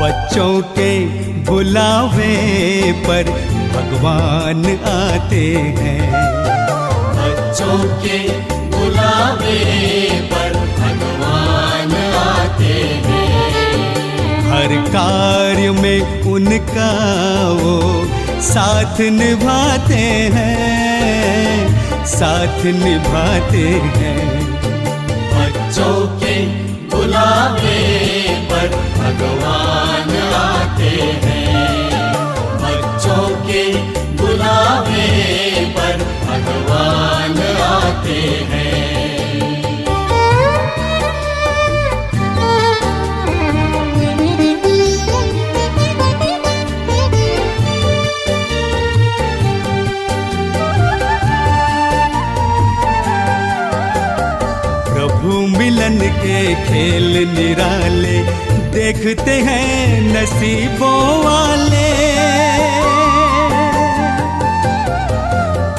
बच्चों के बुलावे पर भगवान आते हैं। बच्चों के बुलावे पर भगवान आते हैं। हर कार्य में उनका वो साथ निभाते हैं, साथ निभाते हैं। बच्चों के बुलावे पर भगवान आते हैं। बच्चों के बुलावे पर भगवान आते हैं। प्रभु मिलन के खेल निराले देखते हैं नसीबों वाले।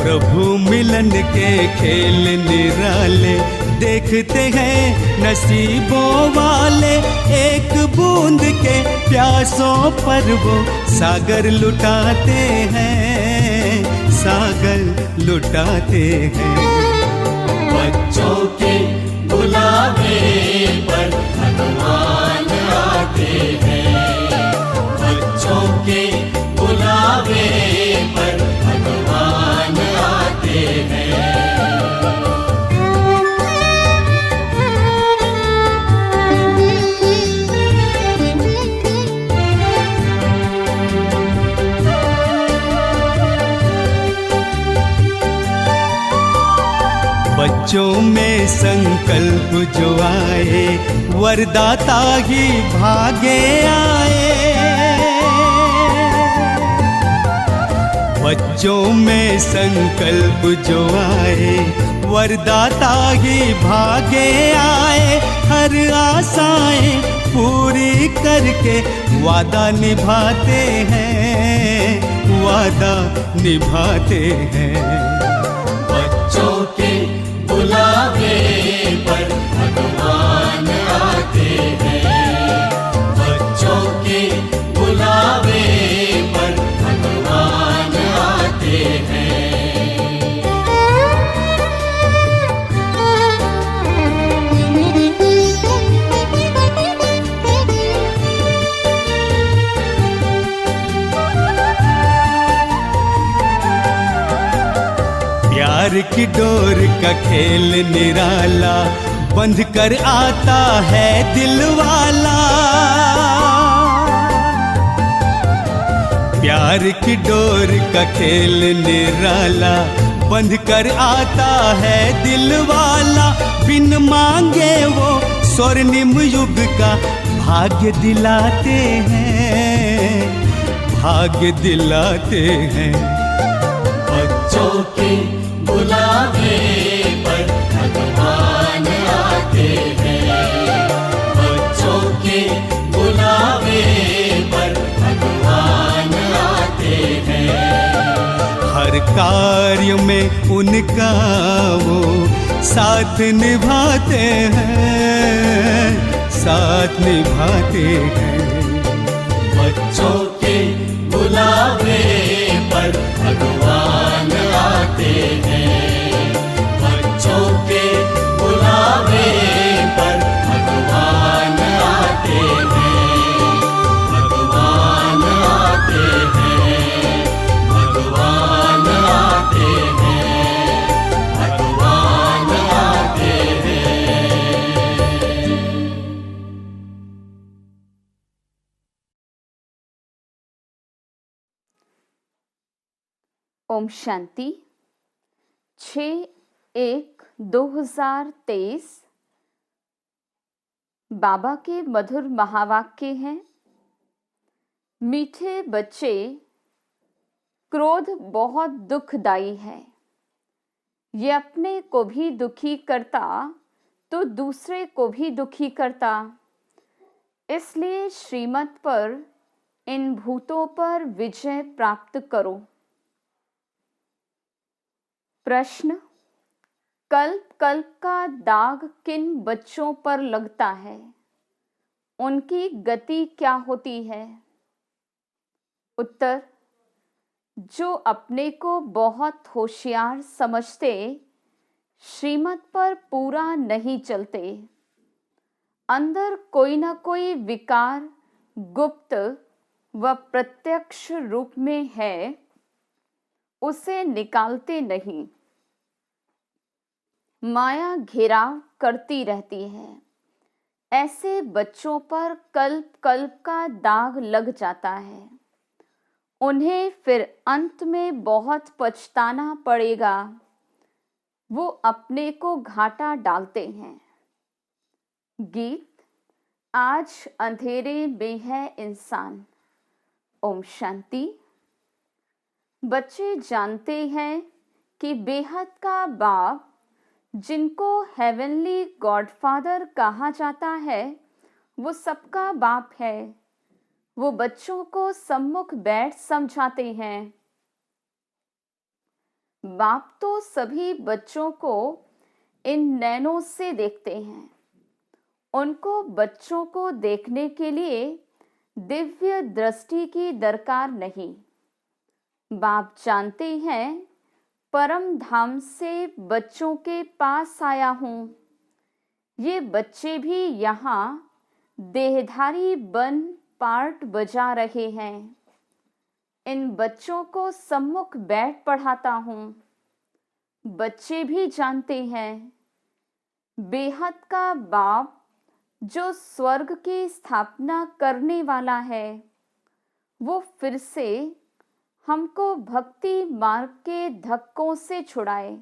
प्रभु मिलन के खेल निराले देखते हैं नसीबों वाले। एक बूंद के प्यासों पर वो सागर लुटाते हैं, सागर लुटाते हैं। बच्चों के बुलावे पर भगवान आते हैं। बच्चों के बुलावे पर भगवान आते हैं। बच्चों में संकल्प जो आए वरदाता ही भागे आए। बच्चों में संकल्प जो आए वरदाता ही भागे आए। हर आशाएं पूरी करके वादा निभाते हैं, वादा निभाते हैं। बच्चों के बुलावे पर भगवान आते हैं। बच्चों के बुलावे पर भगवान आते हैं। प्यार की डोर का खेल निराला बंध कर आता है दिल वाला। प्यार की डोर का खेल निराला बंध कर आता है दिल वाला। बिन मांगे वो स्वर्णिम युग का भाग्य दिलाते हैं, भाग्य दिलाते हैं। बच्चों के बुलावे पर भगवान आते हैं। बच्चों के बुलावे पर भगवान आते हैं। हर कार्य में उनका वो साथ निभाते हैं, साथ निभाते हैं। बच्चों के बुलावे पर भगवान आते हैं। बच्चों के बुलावे पर भगवान आते हैं। भगवान आते हैं। भगवान आते हैं। भगवान आते हैं। ओम शांति। 6/1/2023 बाबा के मधुर महावाक्य हैं। मीठे बच्चे, क्रोध बहुत दुखदाई है। ये अपने को भी दुखी करता तो दूसरे को भी दुखी करता। इसलिए श्रीमत पर, इन भूतों पर विजय प्राप्त करो। प्रश्न: कल्प कल्प का दाग किन बच्चों पर लगता है? उनकी गति क्या होती है? उत्तर, जो अपने को बहुत होशियार समझते श्रीमत पर पूरा नहीं चलते, अंदर कोई ना कोई विकार गुप्त व प्रत्यक्ष रूप में है, उसे निकालते नहीं। माया घेराव करती रहती है। ऐसे बच्चों पर कल्प कल्प का दाग लग जाता है। उन्हें फिर अंत में बहुत पछताना पड़ेगा। वो अपने को घाटा डालते हैं। गीत, आज अंधेरे में है इंसान। ओम शांति। बच्चे जानते हैं कि बेहद का बाप, जिनको हेवनली गॉडफादर कहा जाता है, वो सबका बाप है। वो बच्चों को सम्मुख बैठ समझाते हैं। बाप तो सभी बच्चों को इन नैनों से देखते हैं। उनको बच्चों को देखने के लिए दिव्य दृष्टि की दरकार नहीं। बाप जानते हैं परम धाम से बच्चों के पास आया हूँ। ये बच्चे भी यहाँ देहधारी बन पार्ट बजा रहे हैं। इन बच्चों को सम्मुख बैठ पढ़ाता हूँ। बच्चे भी जानते हैं बेहद का बाप, जो स्वर्ग की स्थापना करने वाला है, वो फिर से हमको भक्ति मार्ग के धक्कों से छुड़ाए,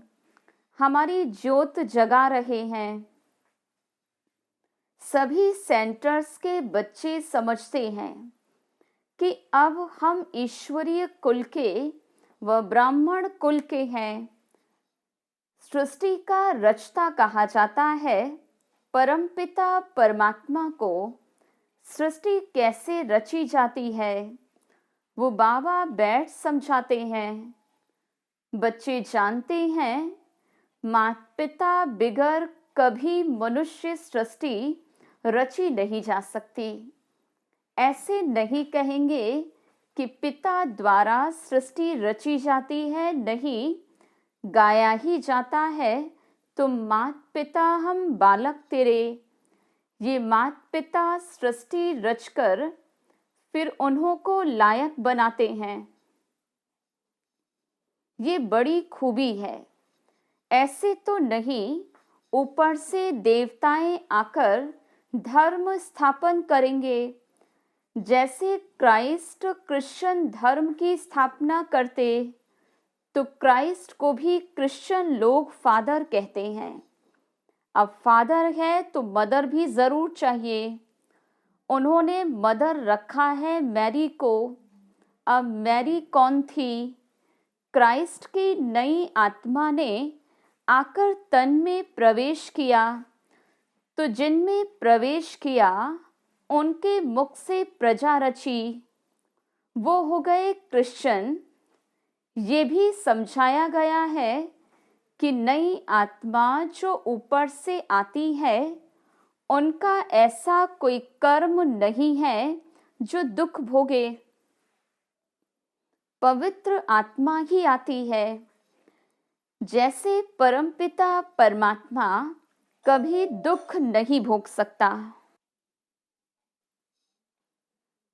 हमारी ज्योत जगा रहे हैं। सभी सेंटर्स के बच्चे समझते हैं कि अब हम ईश्वरीय कुल के व ब्राह्मण कुल के हैं। सृष्टि का रचता कहा जाता है। परमपिता परमात्मा को सृष्टि कैसे रची जाती है, वो बाबा बैठ समझाते हैं। बच्चे जानते हैं माता पिता बिगर कभी मनुष्य सृष्टि रची नहीं जा सकती। ऐसे नहीं कहेंगे कि पिता द्वारा सृष्टि रची जाती है, नहीं, गाया ही जाता है, तुम मात पिता हम बालक तेरे। ये मात पिता सृष्टि रचकर फिर उन्हों को लायक बनाते हैं। ये बड़ी खूबी है। ऐसे तो नहीं ऊपर से देवताएं आकर धर्म स्थापन करेंगे। जैसे क्राइस्ट क्रिश्चियन धर्म की स्थापना करते, तो क्राइस्ट को भी क्रिश्चियन लोग फादर कहते हैं। अब फादर है तो मदर भी जरूर चाहिए। उन्होंने मदर रखा है मैरी को। अब मैरी कौन थी? क्राइस्ट की नई आत्मा ने आकर तन में प्रवेश किया, तो जिनमें प्रवेश किया उनके मुख से प्रजा रची, वो हो गए क्रिश्चियन। ये भी समझाया गया है कि नई आत्मा जो ऊपर से आती है, उनका ऐसा कोई कर्म नहीं है जो दुख भोगे। पवित्र आत्मा ही आती है। जैसे परमपिता परमात्मा कभी दुख नहीं भोग सकता।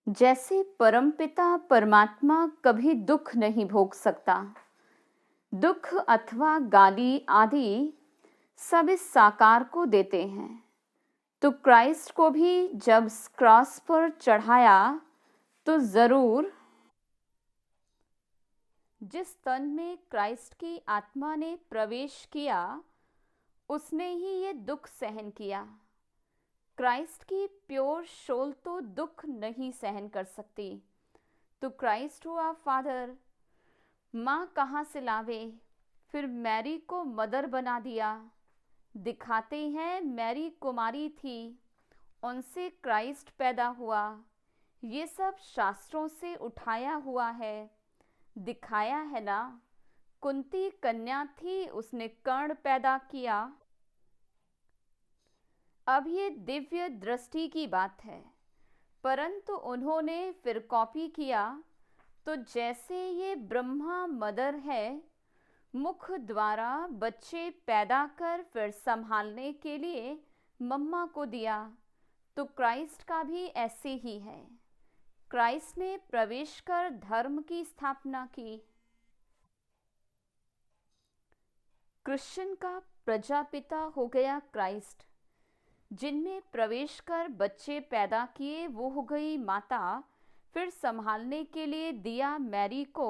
जैसे परमपिता परमात्मा कभी दुख नहीं भोग सकता। दुख अथवा गाली आदि सब इस साकार को देते हैं। तो क्राइस्ट को भी जब क्रॉस पर चढ़ाया तो जरूर जिस तन में क्राइस्ट की आत्मा ने प्रवेश किया, उसने ही ये दुख सहन किया। क्राइस्ट की प्योर सोल तो दुख नहीं सहन कर सकती। तो क्राइस्ट हुआ फादर। माँ कहाँ से लावे? फिर मैरी को मदर बना दिया। दिखाते हैं मैरी कुमारी थी, उनसे क्राइस्ट पैदा हुआ। ये सब शास्त्रों से उठाया हुआ है, दिखाया है ना। कुंती कन्या थी, उसने कर्ण पैदा किया। अब ये दिव्य दृष्टि की बात है। परंतु उन्होंने फिर कॉपी किया, तो जैसे ये ब्रह्मा मदर है, मुख द्वारा बच्चे पैदा कर फिर संभालने के लिए मम्मा को दिया, तो क्राइस्ट का भी ऐसे ही है। क्राइस्ट ने प्रवेश कर धर्म की स्थापना की। क्रिश्चियन का प्रजापिता हो गया क्राइस्ट। जिनमें प्रवेश कर बच्चे पैदा किए वो हो गई माता, फिर संभालने के लिए दिया मैरी को।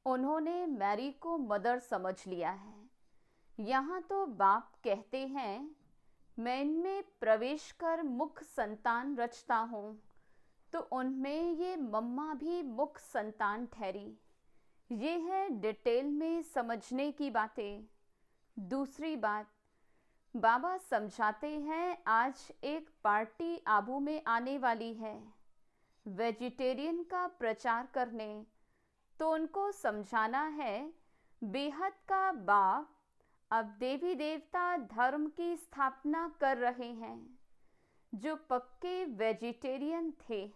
उन्होंने मैरी को मदर समझ लिया है। यहाँ तो बाप कहते हैं, मैं इनमें प्रवेश कर मुख संतान रचता हूँ, तो उनमें ये मम्मा भी मुख संतान ठहरी। ये है डिटेल में समझने की बातें। दूसरी बात, बाबा समझाते हैं, आज एक पार्टी आबू में आने वाली है वेजिटेरियन का प्रचार करने, तो उनको समझाना है बेहद का बाप अब देवी देवता धर्म की स्थापना कर रहे हैं जो पक्के वेजिटेरियन थे,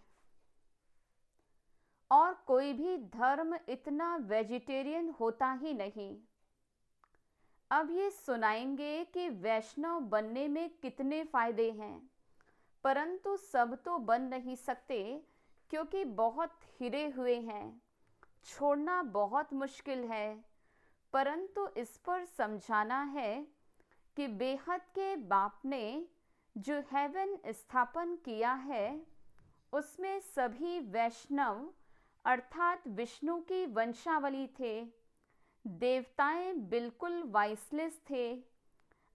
और कोई भी धर्म इतना वेजिटेरियन होता ही नहीं। अब ये सुनाएंगे कि वैष्णव बनने में कितने फायदे हैं, परंतु सब तो बन नहीं सकते क्योंकि बहुत हिरे हुए हैं, छोड़ना बहुत मुश्किल है। परंतु इस पर समझाना है कि बेहद के बाप ने जो हेवन स्थापन किया है उसमें सभी वैष्णव अर्थात विष्णु की वंशावली थे। देवताएं बिल्कुल वाइसलेस थे।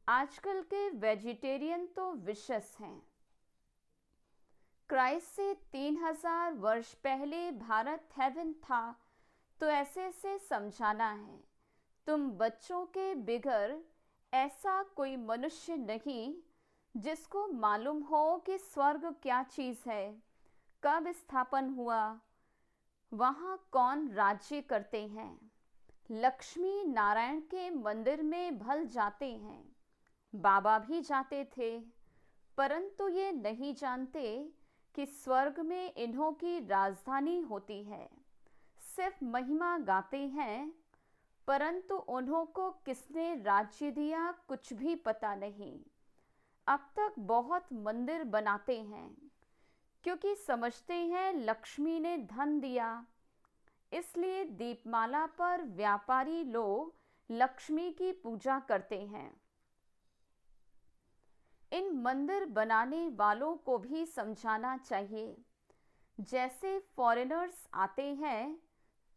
आजकल के वेजिटेरियन तो विशेष हैं। क्राइस्ट से 3000 वर्ष पहले भारत हेवन था, तो ऐसे से समझाना है, तुम बच्चों के बिगर ऐसा कोई मनुष्य नहीं जिसको मालूम हो कि स्वर्ग क्या चीज़ है, कब स्थापन हुआ, वहाँ कौन राज्य करते हैं। लक्ष्मी नारायण के मंदिर में भल जाते हैं, बाबा भी जाते थे, परंतु ये नहीं जानते कि स्वर्ग में इन्हों की राजधानी होती है। सिर्फ महिमा गाते हैं, परंतु उन्हों को किसने राज्य दिया कुछ भी पता नहीं। अब तक बहुत मंदिर बनाते हैं क्योंकि समझते हैं लक्ष्मी ने धन दिया, इसलिए दीपमाला पर व्यापारी लोग लक्ष्मी की पूजा करते हैं। इन मंदिर बनाने वालों को भी समझाना चाहिए। जैसे फॉरेनर्स आते हैं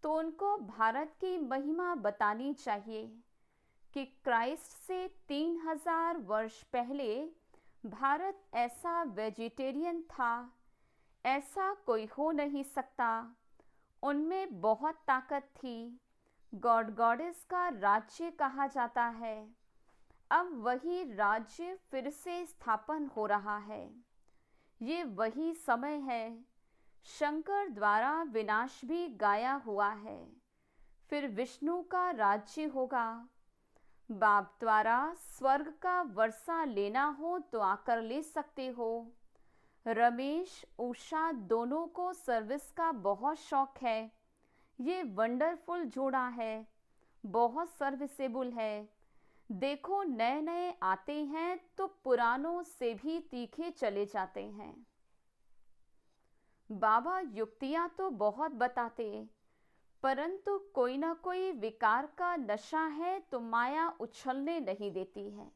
तो उनको भारत की महिमा बतानी चाहिए कि क्राइस्ट से 3000 वर्ष पहले भारत ऐसा वेजिटेरियन था, ऐसा कोई हो नहीं सकता। उनमें बहुत ताकत थी, गॉड गॉडेस का राज्य कहा जाता है। अब वही राज्य फिर से स्थापन हो रहा है। ये वही समय है। शंकर द्वारा विनाश भी गाया हुआ है, फिर विष्णु का राज्य होगा। बाप द्वारा स्वर्ग का वर्षा लेना हो तो आकर ले सकते हो। रमेश उषा दोनों को सर्विस का बहुत शौक है। ये वंडरफुल जोड़ा है, बहुत सर्विसेबल है। देखो नए नए आते हैं तो पुरानों से भी तीखे चले जाते हैं। बाबा युक्तियाँ तो बहुत बताते, परंतु कोई ना कोई विकार का नशा है तो माया उछलने नहीं देती है।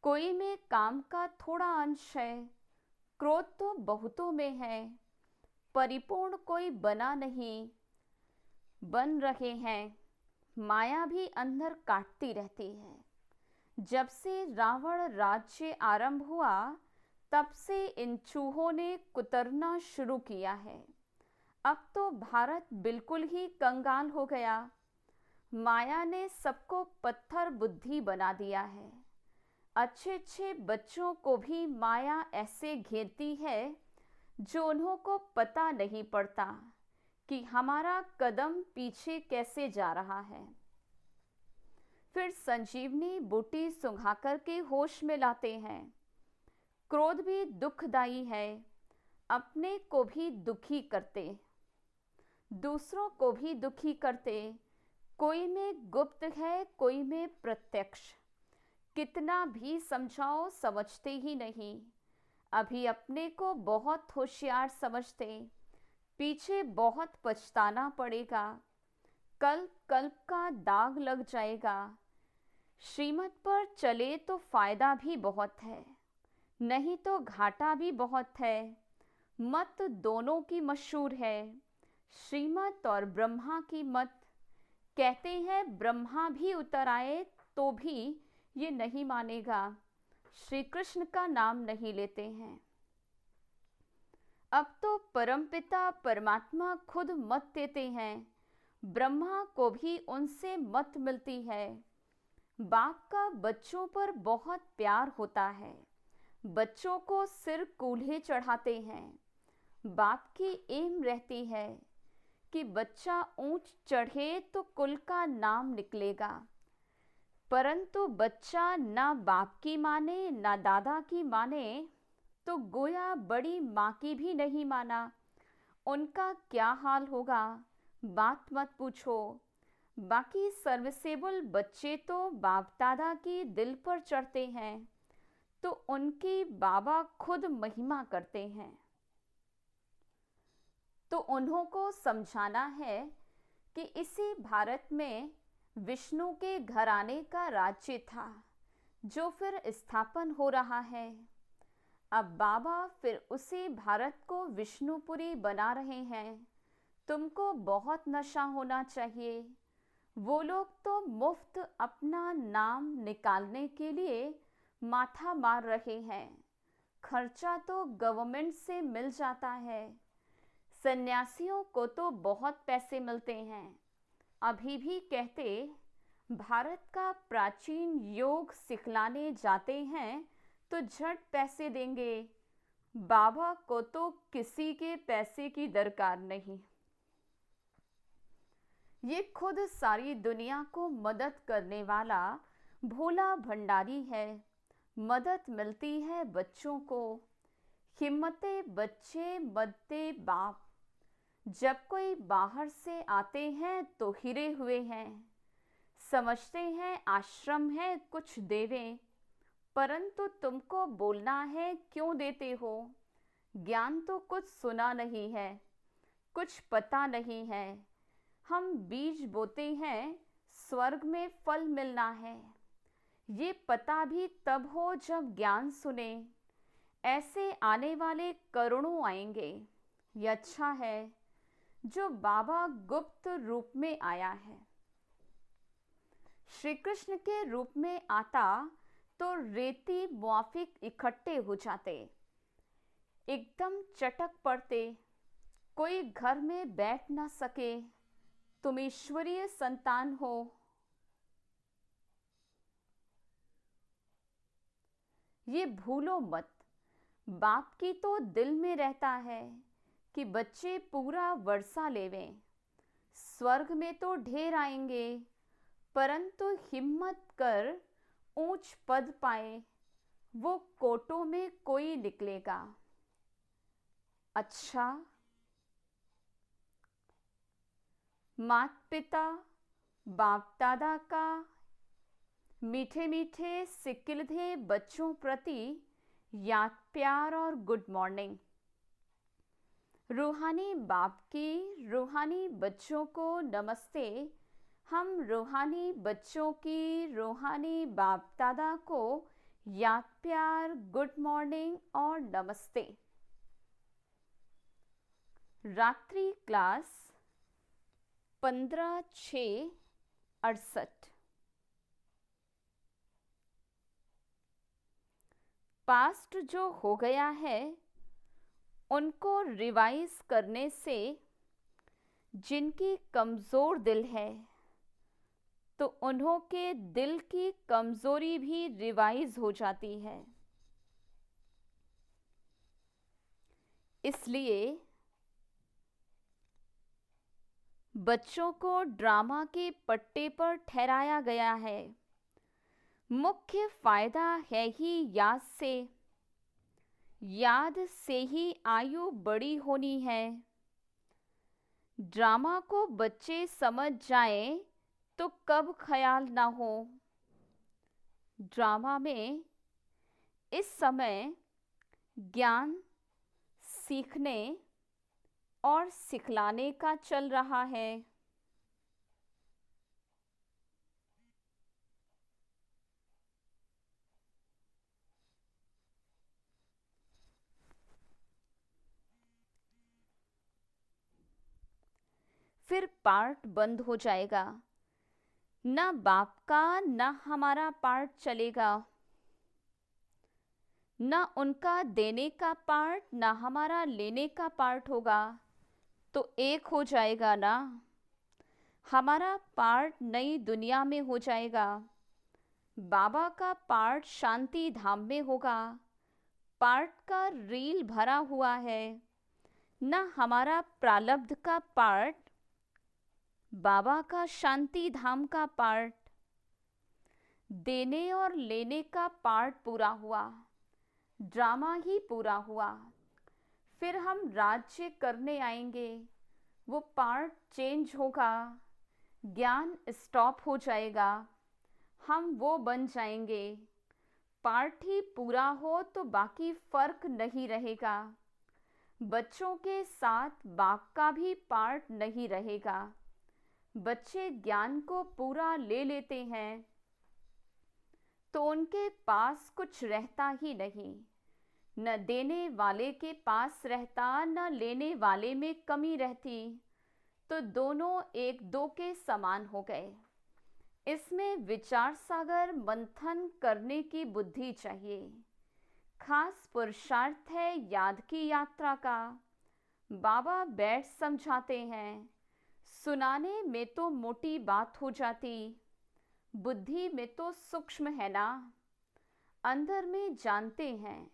कोई में काम का थोड़ा अंश है, क्रोध तो बहुतों में है। परिपूर्ण कोई बना नहीं, बन रहे हैं। माया भी अंदर काटती रहती है। जब से रावण राज्य आरंभ हुआ तब से इन चूहों ने कुतरना शुरू किया है। अब तो भारत बिल्कुल ही कंगाल हो गया। माया ने सबको पत्थर बुद्धि बना दिया है। अच्छे अच्छे बच्चों को भी माया ऐसे घेरती है जो उन्हों को पता नहीं पड़ता कि हमारा कदम पीछे कैसे जा रहा है। फिर संजीवनी बूटी सुंघा कर के होश में लाते हैं। क्रोध भी दुखदाई है, अपने को भी दुखी करते, दूसरों को भी दुखी करते, कोई में गुप्त है कोई में प्रत्यक्ष। कितना भी समझाओ समझते ही नहीं। अभी अपने को बहुत होशियार समझते, पीछे बहुत पछताना पड़ेगा, कल्प कल्प का दाग लग जाएगा। श्रीमत पर चले तो फायदा भी बहुत है, नहीं तो घाटा भी बहुत है। मत दोनों की मशहूर है, श्रीमत और ब्रह्मा की मत। कहते हैं ब्रह्मा भी उतर आए तो भी ये नहीं मानेगा, श्री कृष्ण का नाम नहीं लेते हैं। अब तो परमपिता परमात्मा खुद मत देते हैं, ब्रह्मा को भी उनसे मत मिलती है। बाप का बच्चों पर बहुत प्यार होता है, बच्चों को सिर कूल्हे चढ़ाते हैं। बाप की एम रहती है कि बच्चा ऊंच चढ़े तो कुल का नाम निकलेगा, परंतु बच्चा ना बाप की माने ना दादा की माने तो गोया बड़ी माँ की भी नहीं माना। उनका क्या हाल होगा बात मत पूछो। बाकी सर्विसेबल बच्चे तो बाप दादा की दिल पर चढ़ते हैं तो उनकी बाबा खुद महिमा करते हैं। तो उन्हों को समझाना है कि इसी भारत में विष्णु के घराने का राज्य था जो फिर स्थापन हो रहा है। अब बाबा फिर उसी भारत को विष्णुपुरी बना रहे हैं। तुमको बहुत नशा होना चाहिए। वो लोग तो मुफ्त अपना नाम निकालने के लिए माथा मार रहे हैं, खर्चा तो गवर्नमेंट से मिल जाता है। सन्यासियों को तो बहुत पैसे मिलते हैं। अभी भी कहते भारत का प्राचीन योग सिखलाने जाते हैं तो झट पैसे देंगे। बाबा को तो किसी के पैसे की दरकार नहीं, ये खुद सारी दुनिया को मदद करने वाला भोला भंडारी है। मदद मिलती है बच्चों को, हिम्मते बच्चे मदते बाप। जब कोई बाहर से आते हैं तो हिरे हुए हैं, समझते हैं आश्रम है कुछ देवें, परंतु तुमको बोलना है क्यों देते हो। ज्ञान तो कुछ सुना नहीं है, कुछ पता नहीं है। हम बीज बोते हैं, स्वर्ग में फल मिलना है। ये पता भी तब हो जब ज्ञान सुने। ऐसे आने वाले करोड़ों आएंगे। ये अच्छा है जो बाबा गुप्त रूप में आया है। श्री कृष्ण के रूप में आता तो रेती मुआफिक इकट्ठे हो जाते, एकदम चटक पड़ते, कोई घर में बैठ ना सके। तुम ईश्वरीय संतान हो। ये भूलो मत। बाप की तो दिल में रहता है कि बच्चे पूरा वर्षा लेवें। स्वर्ग में तो ढेर आएंगे, परंतु हिम्मत कर ऊंच पद पाए, वो कोटों में कोई निकलेगा। अच्छा, मात पिता बाप दादा का मीठे मीठे सिकिलधे बच्चों प्रति याद प्यार और गुड मॉर्निंग। रूहानी बाप की रूहानी बच्चों को नमस्ते। हम रूहानी बच्चों की रूहानी बाप दादा को याद प्यार गुड मॉर्निंग और नमस्ते। रात्रि क्लास 15/6/68। पास्ट जो हो गया है उनको रिवाइज करने से जिनकी कमज़ोर दिल है तो उन्हों के दिल की कमज़ोरी भी रिवाइज हो जाती है। इसलिए बच्चों को ड्रामा के पट्टे पर ठहराया गया है। मुख्य फायदा है ही याद से। याद से ही आयु बड़ी होनी है। ड्रामा को बच्चे समझ जाएं तो कब ख्याल ना हो। ड्रामा में इस समय ज्ञान सीखने और सिखलाने का चल रहा है। फिर पार्ट बंद हो जाएगा, ना बाप का ना हमारा पार्ट चलेगा, ना उनका देने का पार्ट ना हमारा लेने का पार्ट होगा, तो एक हो जाएगा ना। हमारा पार्ट नई दुनिया में हो जाएगा, बाबा का पार्ट शांति धाम में होगा। पार्ट का रील भरा हुआ है, ना हमारा प्रारब्ध का पार्ट, बाबा का शांति धाम का पार्ट। देने और लेने का पार्ट पूरा हुआ, ड्रामा ही पूरा हुआ। फिर हम राज्य करने आएंगे, वो पार्ट चेंज होगा, ज्ञान स्टॉप हो जाएगा, हम वो बन जाएंगे। पार्ट ही पूरा हो तो बाकी फर्क नहीं रहेगा। बच्चों के साथ बाप का भी पार्ट नहीं रहेगा। बच्चे ज्ञान को पूरा ले लेते हैं तो उनके पास कुछ रहता ही नहीं। न देने वाले के पास रहता, न लेने वाले में कमी रहती, तो दोनों एक दो के समान हो गए। इसमें विचार सागर मंथन करने की बुद्धि चाहिए। खास पुरुषार्थ है याद की यात्रा का। बाबा बैठ समझाते हैं, सुनाने में तो मोटी बात हो जाती, बुद्धि में तो सूक्ष्म है ना। अंदर में जानते हैं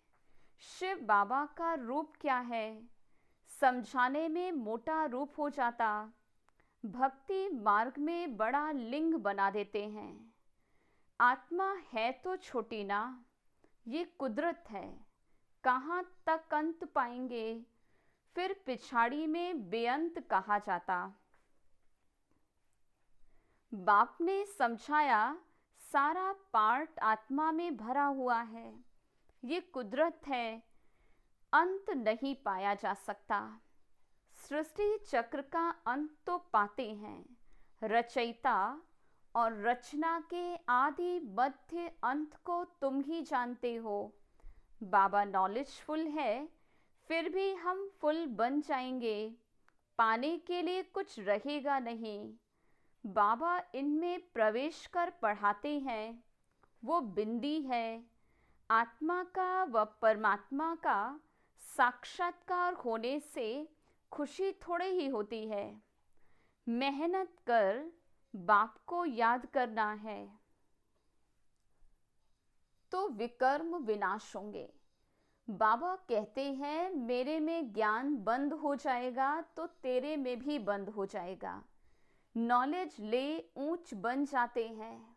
शिव बाबा का रूप क्या है, समझाने में मोटा रूप हो जाता। भक्ति मार्ग में बड़ा लिंग बना देते हैं। आत्मा है तो छोटी ना, ये कुदरत है, कहाँ तक अंत पाएंगे। फिर पिछाड़ी में बेअंत कहा जाता। बाप ने समझाया सारा पार्ट आत्मा में भरा हुआ है, ये कुदरत है, अंत नहीं पाया जा सकता। सृष्टि चक्र का अंत तो पाते हैं, रचयिता और रचना के आदि मध्य अंत को तुम ही जानते हो। बाबा नॉलेजफुल है, फिर भी हम फुल बन जाएंगे, पाने के लिए कुछ रहेगा नहीं। बाबा इनमें प्रवेश कर पढ़ाते हैं, वो बिंदी है। आत्मा का व परमात्मा का साक्षात्कार होने से खुशी थोड़ी ही होती है। मेहनत कर बाप को याद करना है तो विकर्म विनाश होंगे। बाबा कहते हैं मेरे में ज्ञान बंद हो जाएगा तो तेरे में भी बंद हो जाएगा। नॉलेज ले ऊंच बन जाते हैं,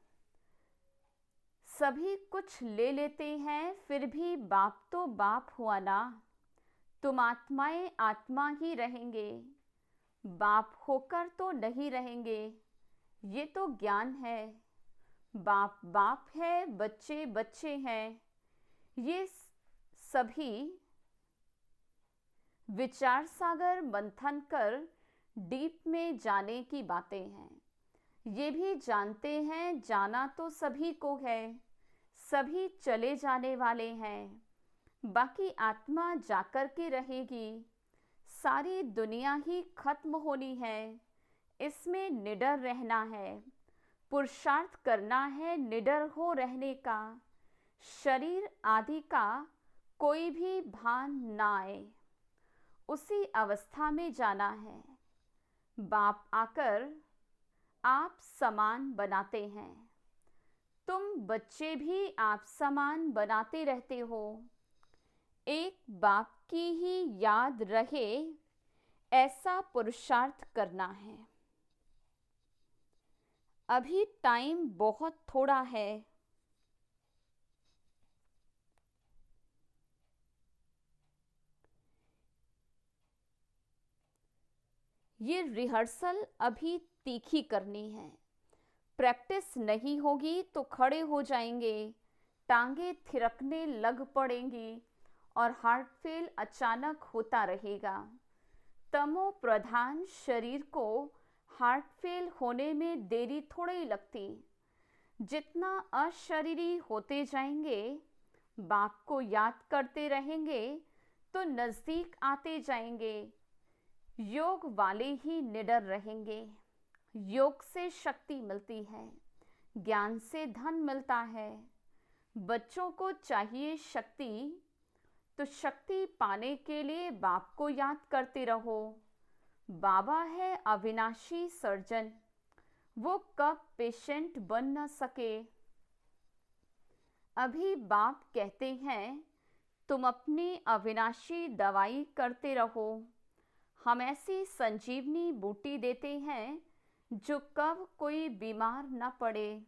सभी कुछ ले लेते हैं, फिर भी बाप तो बाप हुआ ना। तुम आत्माएं आत्मा ही रहेंगे, बाप होकर तो नहीं रहेंगे। ये तो ज्ञान है। बाप बाप है, बच्चे बच्चे हैं। ये सभी विचार सागर मंथन कर डीप में जाने की बातें हैं। ये भी जानते हैं जाना तो सभी को है, सभी चले जाने वाले हैं, बाकी आत्मा जाकर के रहेगी। सारी दुनिया ही खत्म होनी है, इसमें निडर रहना है, पुरुषार्थ करना है निडर हो रहने का। शरीर आदि का कोई भी भान ना आए, उसी अवस्था में जाना है। बाप आकर आप समान बनाते हैं, तुम बच्चे भी आप समान बनाते रहते हो। एक बाप की ही याद रहे ऐसा पुरुषार्थ करना है। अभी टाइम बहुत थोड़ा है। ये रिहर्सल अभी तीखी करनी है। प्रैक्टिस नहीं होगी तो खड़े हो जाएंगे, टांगे थिरकने लग पड़ेंगी और हार्ट फेल अचानक होता रहेगा। तमो प्रधान शरीर को हार्ट फेल होने में देरी थोड़ी लगती। जितना अशरीरी होते जाएंगे, बाप को याद करते रहेंगे तो नज़दीक आते जाएंगे। योग वाले ही निडर रहेंगे। योग से शक्ति मिलती है, ज्ञान से धन मिलता है। बच्चों को चाहिए शक्ति, तो शक्ति पाने के लिए बाप को याद करते रहो। बाबा है अविनाशी सर्जन, वो कब पेशेंट बन न सके। अभी बाप कहते हैं तुम अपनी अविनाशी दवाई करते रहो। हम ऐसी संजीवनी बूटी देते हैं जो कब कोई बीमार न पड़े।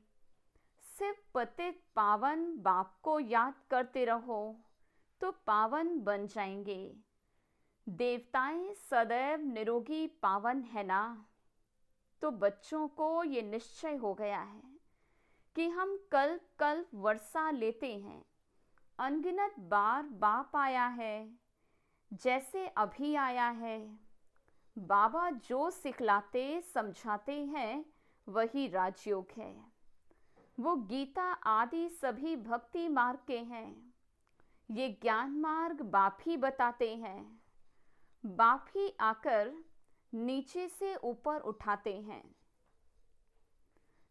सिर्फ पतित पावन बाप को याद करते रहो तो पावन बन जाएंगे। देवताएं सदैव निरोगी पावन है ना। तो बच्चों को ये निश्चय हो गया है कि हम कल कल वर्षा लेते हैं। अनगिनत बार बाप आया है, जैसे अभी आया है। बाबा जो सिखलाते समझाते हैं वही राजयोग है। वो गीता आदि सभी भक्ति मार्ग के हैं। ये ज्ञान मार्ग बाप ही बताते हैं। बाप ही आकर नीचे से ऊपर उठाते हैं।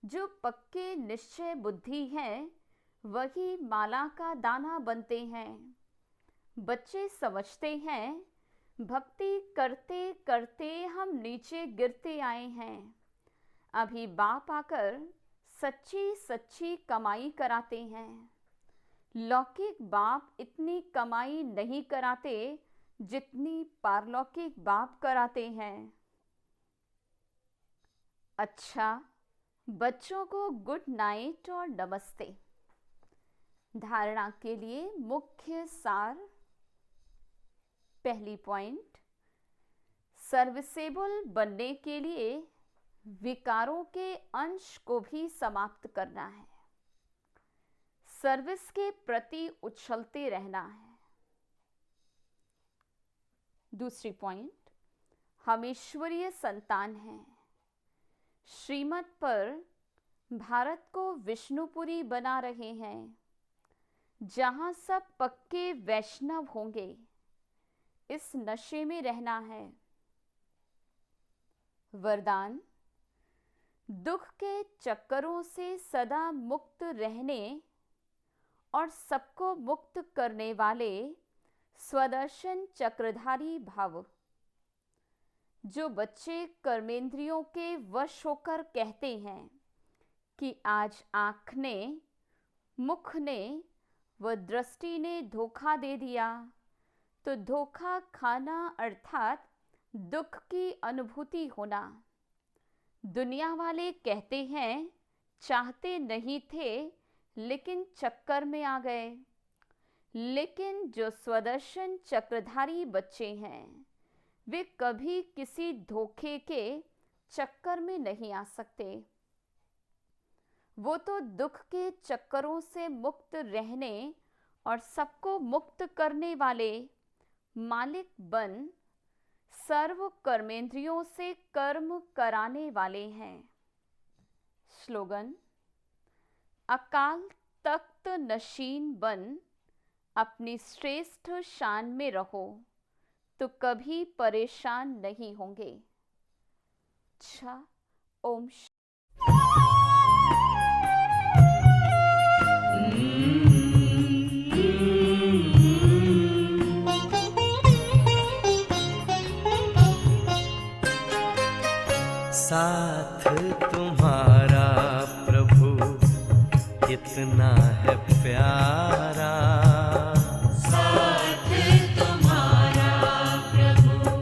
जो पक्के निश्चय बुद्धि है वही माला का दाना बनते हैं। बच्चे समझते हैं भक्ति करते करते हम नीचे गिरते आए हैं। अभी बाप आकर सच्ची सच्ची कमाई कराते हैं। लौकिक बाप इतनी कमाई नहीं कराते जितनी पारलौकिक बाप कराते हैं। अच्छा, बच्चों को गुड नाइट और नमस्ते। धारणा के लिए मुख्य सार। पहली पॉइंट, सर्विसेबल बनने के लिए विकारों के अंश को भी समाप्त करना है। सर्विस के प्रति उछलते रहना है। दूसरी पॉइंट, हम ईश्वरीय संतान हैं। श्रीमत पर भारत को विष्णुपुरी बना रहे हैं, जहां सब पक्के वैष्णव होंगे। इस नशे में रहना है। वरदान, दुख के चक्करों से सदा मुक्त रहने और सबको मुक्त करने वाले स्वदर्शन चक्रधारी भाव। जो बच्चे कर्मेंद्रियों के वश होकर कहते हैं कि आज आँख ने, मुख ने व दृष्टि ने धोखा दे दिया, तो धोखा खाना अर्थात दुख की अनुभूति होना। दुनिया वाले कहते हैं चाहते नहीं थे लेकिन चक्कर में आ गए। लेकिन जो स्वदर्शन चक्रधारी बच्चे हैं वे कभी किसी धोखे के चक्कर में नहीं आ सकते। वो तो दुख के चक्करों से मुक्त रहने और सबको मुक्त करने वाले मालिक बन सर्व कर्मेंद्रियों से कर्म कराने वाले हैं। स्लोगन, अकाल तख्त नशीन बन अपनी श्रेष्ठ शान में रहो तो कभी परेशान नहीं होंगे। अच्छा, ओम साथ तुम्हारा प्रभु कितना है प्यारा। साथ तुम्हारा प्रभु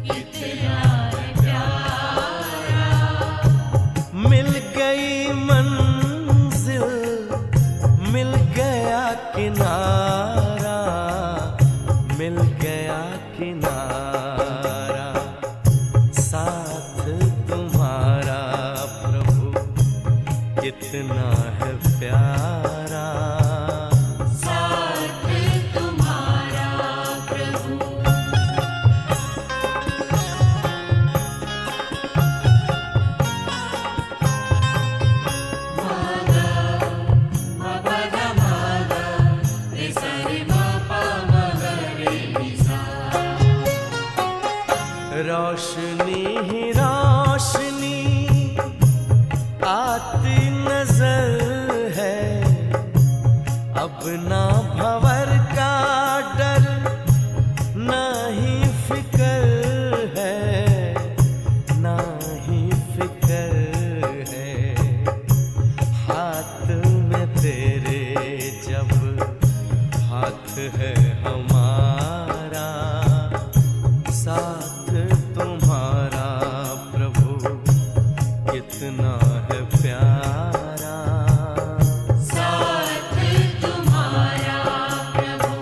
कितना है प्यारा। मिल गई मंजिल, मिल गया किनारा, मिल गया किनारा। रोशनी ही रोशनी आती नजर है, अब ना भंवर का डर ना ही फिकर है, ना ही फिकर है। हाथ में तेरे जब हाथ है हमारा, साथ तुम्हारा प्रभु कितना है प्यारा। साथ तुम्हारा प्रभु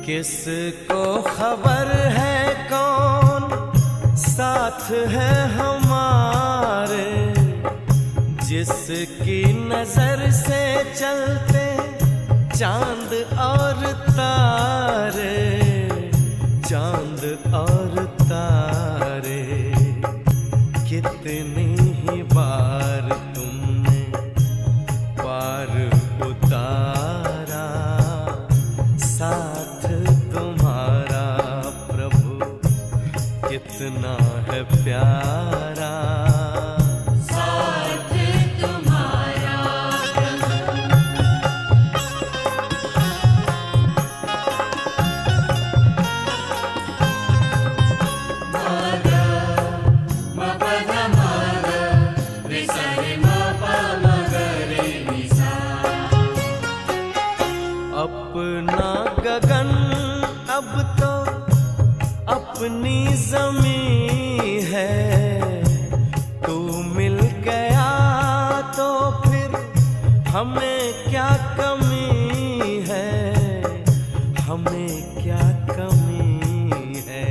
किसको खबर है कौन साथ है हमारे, जिसकी नजर से चलते चांद और तारे, चांद और तारे। कितनी ही बार तुमने पार उतारा, साथ तुम्हारा प्रभु कितना है प्यारा। साथ तुम्हारा अपना गगन अब तो अपनी ज़मीं है, तू मिल गया तो फिर हमें क्या कमी है, हमें क्या कमी है।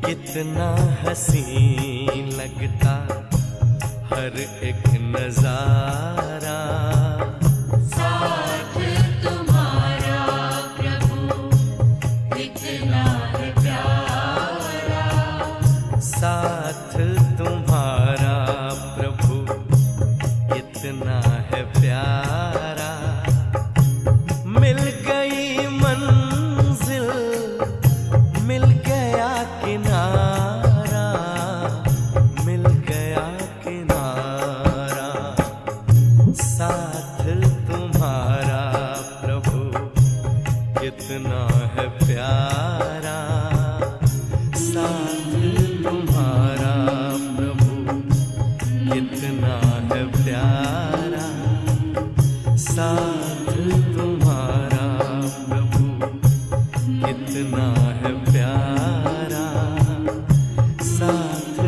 कितना हसीन लगता हर एक नजारा, साथ तुम्हारा प्रभु कितना है प्यारा। साथ तुम्हारा प्रभु कितना है प्यारा। मिल गई मंजिल, मिल गया किनारा, मिल गया किनारा। साथ तुम्हारा प्रभु कितना है प्यारा। साथ तुम्हारा प्रभु कितना है प्यारा। साथ तुम्हारा प्रभु कितना है प्यारा। साथ